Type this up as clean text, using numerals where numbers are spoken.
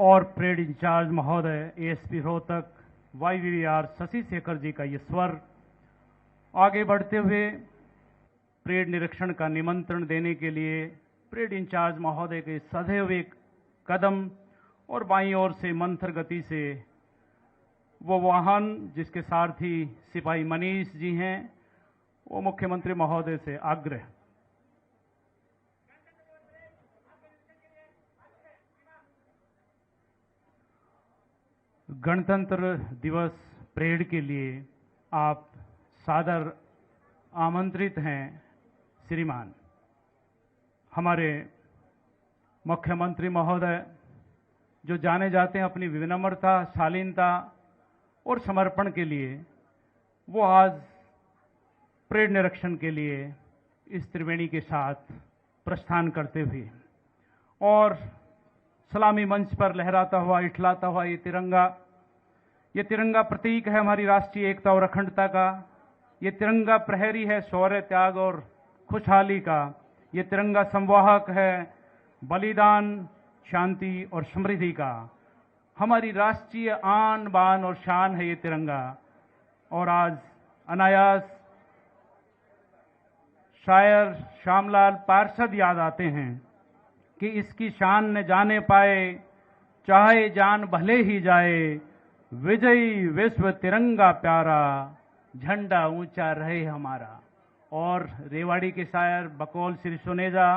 और parade in charge महोदय ASP Rohtak YVVR Shashi Shekhar ji का ये स्वर आगे बढ़ते हुए परेड निरीक्षण का निमंत्रण देने के लिए परेड इंचार्ज महोदय के सधे हुए कदम और बाईं ओर से मंथर गति से वो वाहन जिसके सारथी सिपाही मनीष जी हैं, वो मुख्यमंत्री महोदय से आग्रह। गणतंत्र दिवस परेड के लिए आप सादर आमंत्रित हैं श्रीमान। हमारे मुख्यमंत्री महोदय जो जाने जाते हैं अपनी विनम्रता, शालीनता और समर्पण के लिए, वो आज परेड निरीक्षण के लिए इस त्रिवेणी के साथ प्रस्थान करते हुए और सलामी मंच पर लहराता हुआ, इठलाता हुआ ये तिरंगा प्रतीक है हमारी राष्ट्रीय एकता और अखंडता का। ये तिरंगा प्रहरी है शौर्य, त्याग और खुशहाली का। ये तिरंगा संवाहक है बलिदान, शांति और समृद्धि का। हमारी राष्ट्रीय आन बान और शान है ये तिरंगा। और आज अनायास शायर श्यामलाल पार्षद याद आते हैं कि इसकी शान न जाने पाए, चाहे जान भले ही जाए, विजयी विश्व तिरंगा प्यारा, झंडा ऊंचा रहे हमारा। और रेवाड़ी के शायर बकौल श्री सुनेजा